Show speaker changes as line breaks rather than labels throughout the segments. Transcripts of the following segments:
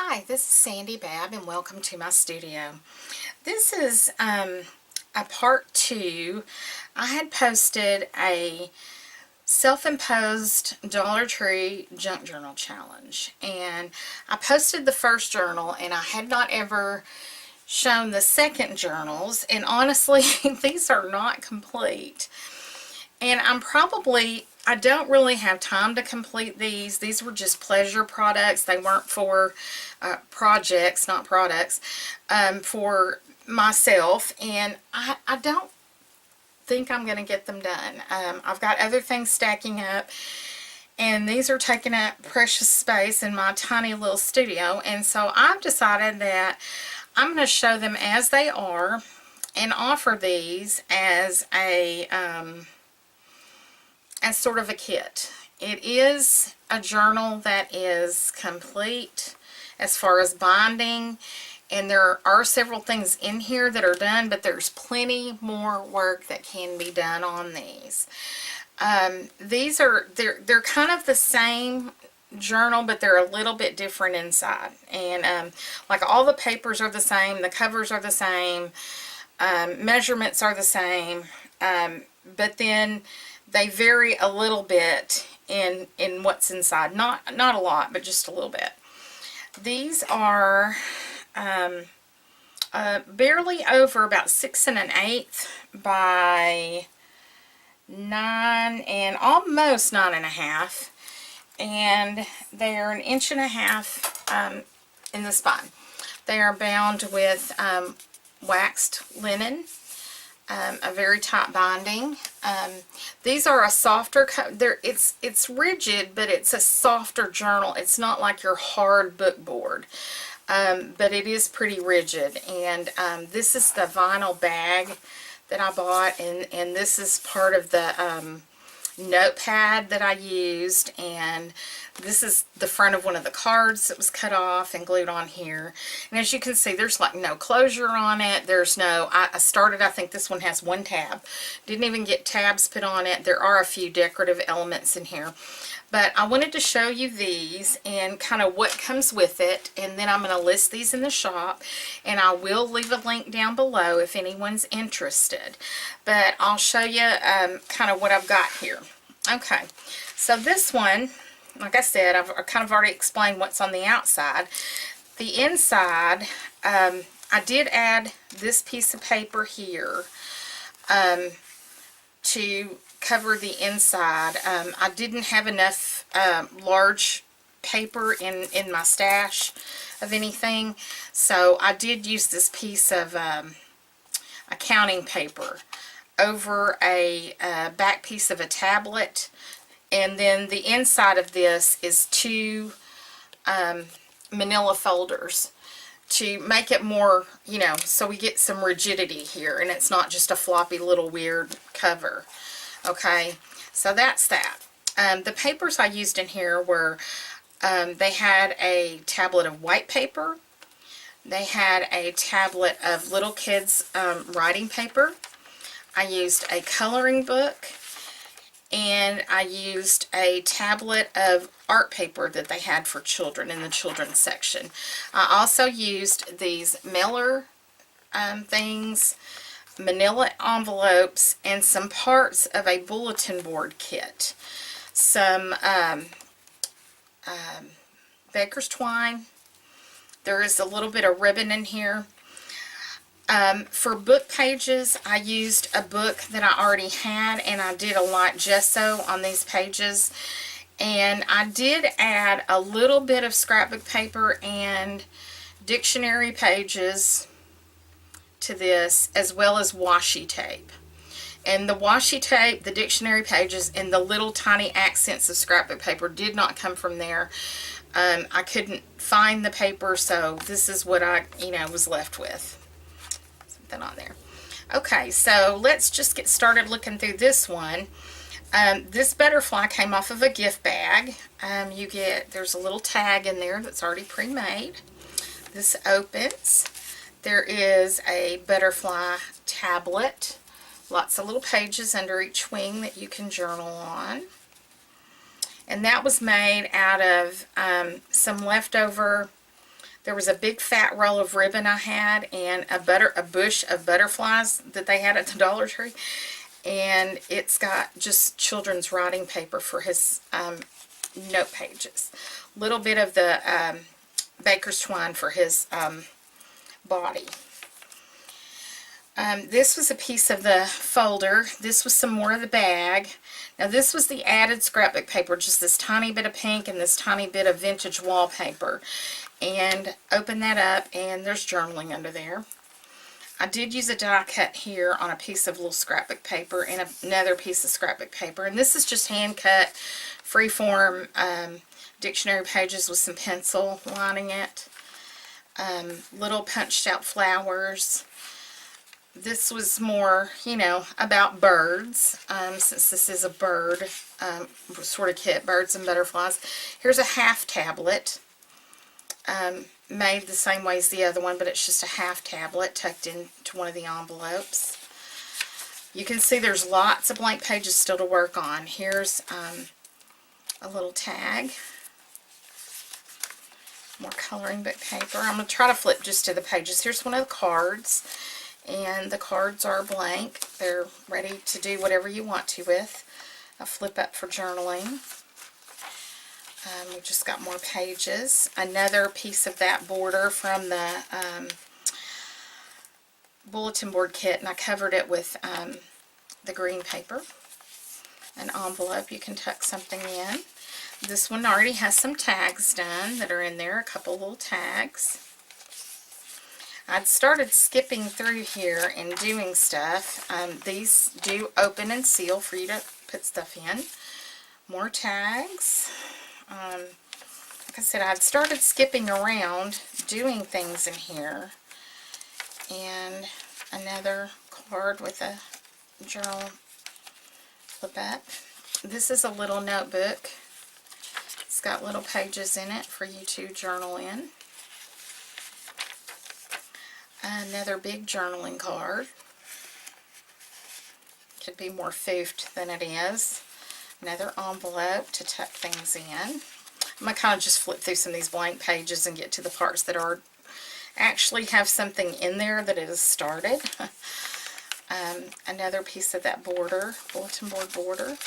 Hi, this is Sandy Babb and welcome to my studio. This is a part 2. I had posted a self-imposed Dollar Tree junk journal challenge, and I posted the first journal and I had not ever shown the second journals, and honestly these are not complete. And I don't really have time to complete these. These were just pleasure products. They weren't for projects, not products, for myself. And I don't think I'm going to get them done. I've got other things stacking up. And these are taking up precious space in my tiny little studio. And so I've decided that I'm going to show them as they are and offer these as sort of a kit. It is a journal that is complete as far as binding, and there are several things in here that are done, but there's plenty more work that can be done on these. They're kind of the same journal, but they're a little bit different inside, and like all the papers are the same, the covers are the same, measurements are the same, but then they vary a little bit in what's inside. Not a lot, but just a little bit. These are barely over about 6 1/8 by 9 and almost 9 1/2, and they are 1 1/2 inches in the spine. They are bound with waxed linen. A very tight binding. These are a softer, it's rigid, but it's a softer journal. It's not like your hard book board, but it is pretty rigid. And this is the vinyl bag that I bought, and this is part of the notepad that I used, and this is the front of one of the cards that was cut off and glued on here. And as you can see, there's like no closure on it. There's no, I think this one has 1 tab. Didn't even get tabs put on it. There are a few decorative elements in here. But I wanted to show you these and kind of what comes with it, and then I'm going to list these in the shop, and I will leave a link down below if anyone's interested. But I'll show you kind of what I've got here. Okay, so this one, like I said, I've kind of already explained what's on the outside. The inside, I did add this piece of paper here to cover the inside. I didn't have enough large paper in my stash of anything, so I did use this piece of accounting paper over a back piece of a tablet, and then the inside of this is 2 manila folders to make it more, so we get some rigidity here and it's not just a floppy little weird cover. Okay, so that's that. The papers I used in here were, they had a tablet of white paper, they had a tablet of little kids writing paper, I used a coloring book, and I used a tablet of art paper that they had for children in the children's section. I also used these mailer things, manila envelopes, and some parts of a bulletin board kit. Some baker's twine. There is a little bit of ribbon in here. For book pages, I used a book that I already had, and I did a light gesso on these pages. And I did add a little bit of scrapbook paper and dictionary pages to this, as well as washi tape. And the washi tape, the dictionary pages, and the little tiny accents of scrapbook paper did not come from there. I couldn't find the paper, so this is what I, was left with. Something on there. Okay, so let's just get started looking through this one. This butterfly came off of a gift bag. There's a little tag in there that's already pre-made. This opens. There is a butterfly tablet. Lots of little pages under each wing that you can journal on. And that was made out of some leftover There was a big fat roll of ribbon I had, and a bush of butterflies that they had at the Dollar Tree. And it's got just children's writing paper for his note pages. Little bit of the baker's twine for his body. This was a piece of the folder. This was some more of the bag. Now this was the added scrapbook paper, just this tiny bit of pink and this tiny bit of vintage wallpaper. And open that up, and there's journaling under there. I did use a die cut here on a piece of little scrapbook paper and another piece of scrapbook paper. And this is just hand cut, freeform dictionary pages with some pencil lining it. Little punched out flowers. This was more, you know, about birds, since this is a bird sort of kit, birds and butterflies. Here's a half tablet, made the same way as the other one, but it's just a half tablet tucked into one of the envelopes. You can see there's lots of blank pages still to work on. Here's a little tag. More coloring book paper. I'm going to try to flip just to the pages. Here's one of the cards. And the cards are blank. They're ready to do whatever you want to with. A flip up for journaling. We just got more pages. Another piece of that border from the bulletin board kit, and I covered it with the green paper. An envelope you can tuck something in. This one already has some tags done that are in there, a couple little tags. I'd started skipping through here and doing stuff. These do open and seal for you to put stuff in. More tags. Like I said, I'd started skipping around doing things in here. And another card with a journal flip up. This is a little notebook. It's got little pages in it for you to journal in. Another big journaling card. Could be more foofed than it is. Another envelope to tuck things in. I'm going to kind of just flip through some of these blank pages and get to the parts that are actually have something in there that it has started. Another piece of that border, bulletin board border.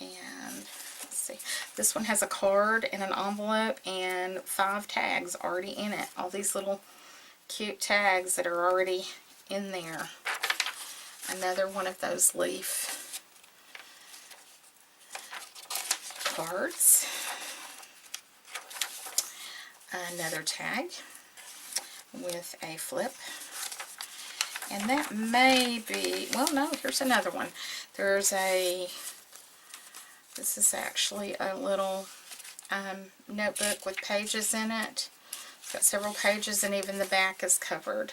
And let's see, this one has a card and an envelope and 5 tags already in it. All these little cute tags that are already in there. Another one of those leaf cards. Another tag with a flip. And that may be, well no, here's another one. There's a, this is actually a little notebook with pages in it. It's got several pages, and even the back is covered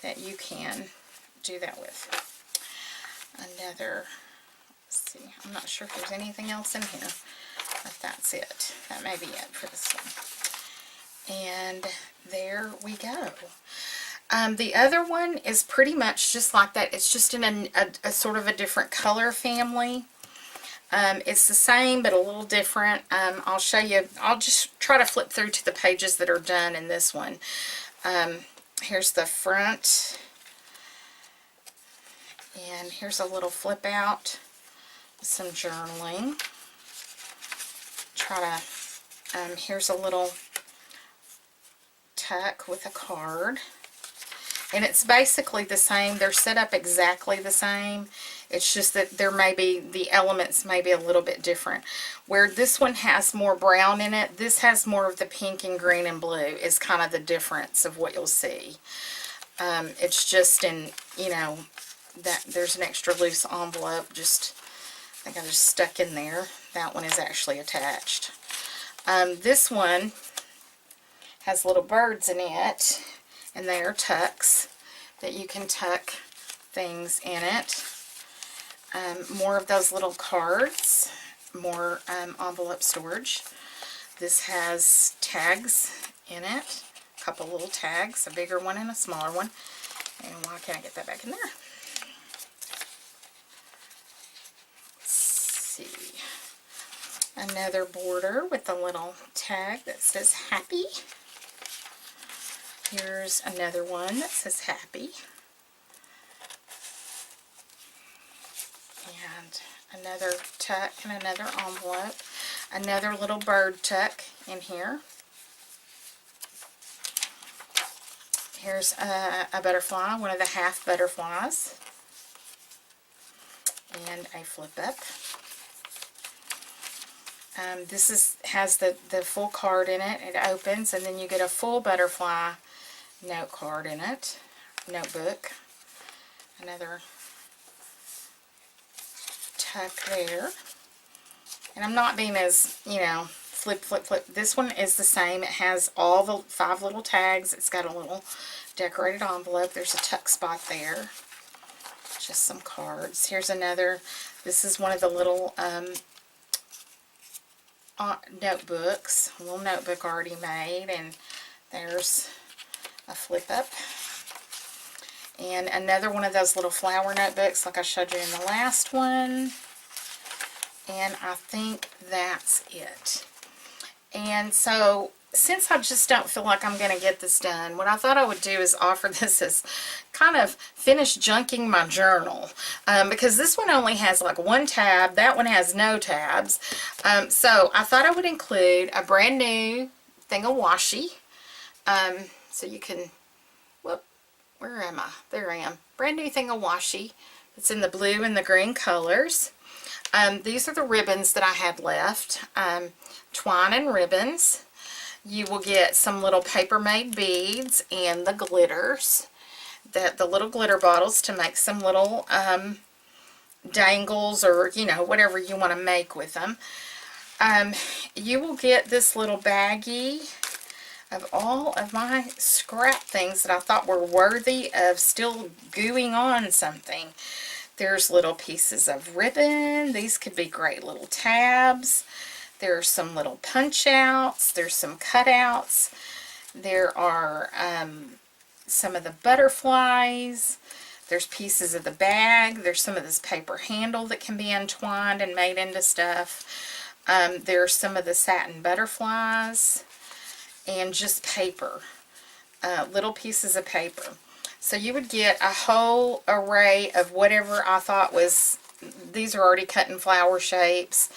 that you can do that with. Another, let's see, I'm not sure if there's anything else in here, but that's it. That may be it for this one. And there we go. The other one is pretty much just like that. It's just in a sort of a different color family. It's the same, but a little different. I'll show you. I'll just try to flip through to the pages that are done in this one. Here's the front. And here's a little flip out. Some journaling. Here's a little tuck with a card. And it's basically the same. They're set up exactly the same. It's just that there may be, the elements may be a little bit different. Where this one has more brown in it, this has more of the pink and green and blue is kind of the difference of what you'll see. It's just in, you know, that there's an extra loose envelope, just, I think I just stuck in there. That one is actually attached. This one has little birds in it, and they are tucks that you can tuck things in it. More of those little cards, more envelope storage. This has tags in it, a couple little tags, a bigger one and a smaller one. And why can't I get that back in there? Let's see. Another border with a little tag that says happy. Here's another one that says happy. And another tuck and another envelope. Another little bird tuck in here. Here's a butterfly, one of the half butterflies. And a flip up. This has the full card in it. It opens and then you get a full butterfly note card in it. Notebook. Another tuck there. And I'm not being as, flip. This one is the same. It has all the 5 little tags. It's got a little decorated envelope. There's a tuck spot there. Just some cards. Here's another. This is one of the little notebooks. A little notebook already made. And there's a flip up. And another one of those little flower notebooks like I showed you in the last one. And I think that's it. And so, since I just don't feel like I'm going to get this done, what I thought I would do is offer this as kind of finish junking my journal. Because this one only has like 1 tab. That one has no tabs. So, I thought I would include a brand new thing of washi. So you can, whoop, where am I? There I am. Brand new thing of washi. It's in the blue and the green colors. These are the ribbons that I had left. Twine and ribbons. You will get some little paper made beads and the glitters. The little glitter bottles to make some little dangles or, whatever you want to make with them. You will get this little baggie of all of my scrap things that I thought were worthy of still gooing on something. There's little pieces of ribbon. These could be great little tabs. There are some little punch outs. There's some cutouts. There are some of the butterflies. There's pieces of the bag. There's some of this paper handle that can be untwined and made into stuff. There's some of the satin butterflies and just paper. Little pieces of paper. So you would get a whole array of whatever I thought was, these are already cut in flower shapes.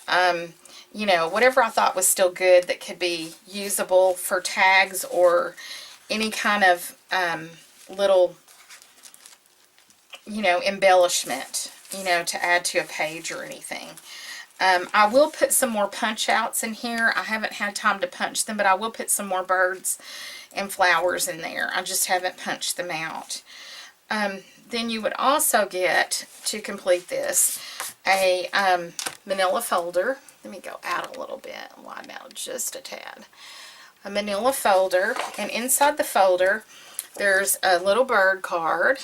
Whatever I thought was still good that could be usable for tags or any kind of little, embellishment, to add to a page or anything. I will put some more punch outs in here. I haven't had time to punch them, but I will put some more birds and flowers in there. I just haven't punched them out. Then you would also get, to complete this, a manila folder. Let me go out a little bit, widen out just a tad. A manila folder, and inside the folder there's a little bird card.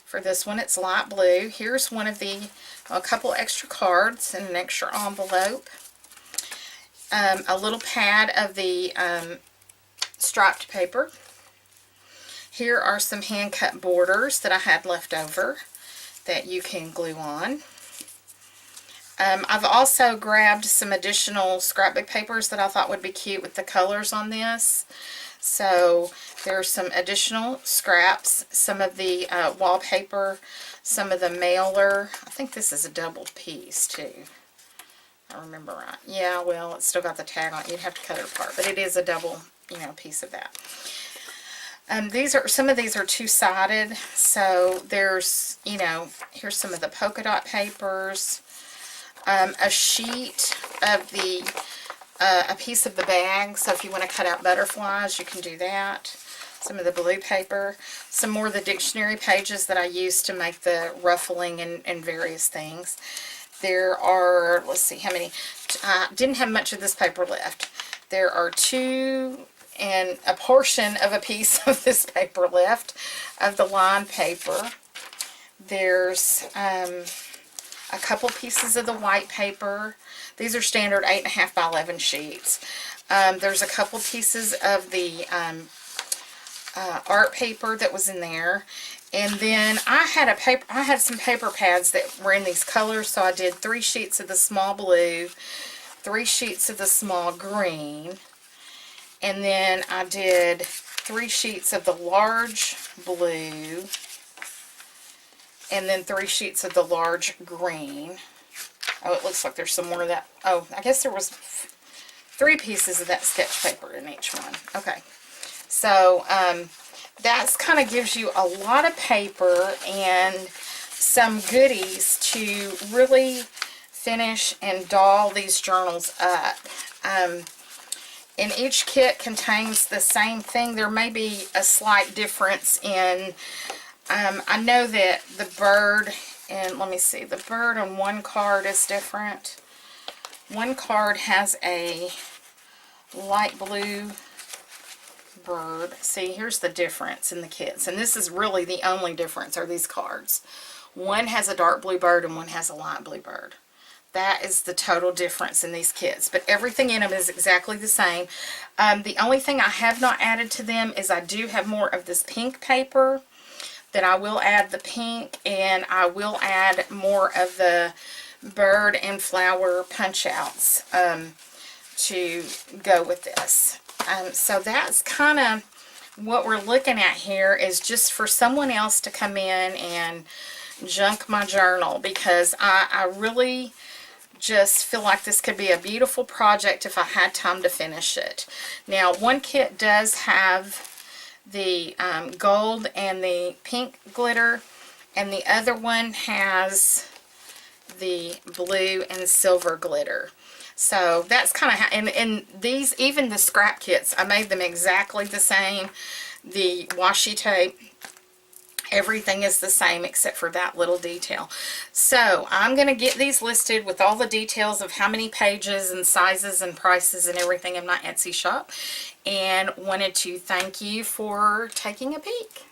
For this one it's light blue. Here's one of a couple extra cards and an extra envelope. A little pad of the striped paper. Here are some hand cut borders that I had left over that you can glue on. I've also grabbed some additional scrapbook papers that I thought would be cute with the colors on this. So there's some additional scraps, some of the wallpaper, some of the mailer. I think this is a double piece too. I remember right. Yeah, well, it's still got the tag on it. You'd have to cut it apart, but it is a double, piece of that. Some of these are two-sided, so there's, here's some of the polka dot papers, a sheet of a piece of the bag, so if you want to cut out butterflies, you can do that. Some of the blue paper, some more of the dictionary pages that I used to make the ruffling and various things. There are, let's see how many, didn't have much of this paper left. There are 2 and a portion of a piece of this paper left of the lined paper. There's a couple pieces of the white paper. These are standard 8.5 by 11 sheets. There's a couple pieces of the art paper that was in there. And then I had some paper pads that were in these colors, so I did 3 sheets of the small blue, 3 sheets of the small green, and then I did 3 sheets of the large blue, and then 3 sheets of the large green. Oh, it looks like there's some more of that. Oh, I guess there was 3 pieces of that sketch paper in each one. Okay, so that kind of gives you a lot of paper and some goodies to really finish and doll these journals up. And each kit contains the same thing. There may be a slight difference in, I know that the bird, and let me see, the bird on one card is different. One card has a light blue bird. See, here's the difference in the kits, and this is really the only difference are these cards. One has a dark blue bird and one has a light blue bird. That is the total difference in these kits, but everything in them is exactly the same. The only thing I have not added to them is I do have more of this pink paper that I will add the pink, and I will add more of the bird and flower punch outs to go with this. So that's kind of what we're looking at here, is just for someone else to come in and junk my journal, because I really just feel like this could be a beautiful project if I had time to finish it. Now, one kit does have the gold and the pink glitter, and the other one has the blue and silver glitter. So that's kind of how, and these, even the scrap kits, I made them exactly the same. The washi tape, everything is the same except for that little detail. So I'm going to get these listed with all the details of how many pages and sizes and prices and everything in my Etsy shop, and wanted to thank you for taking a peek.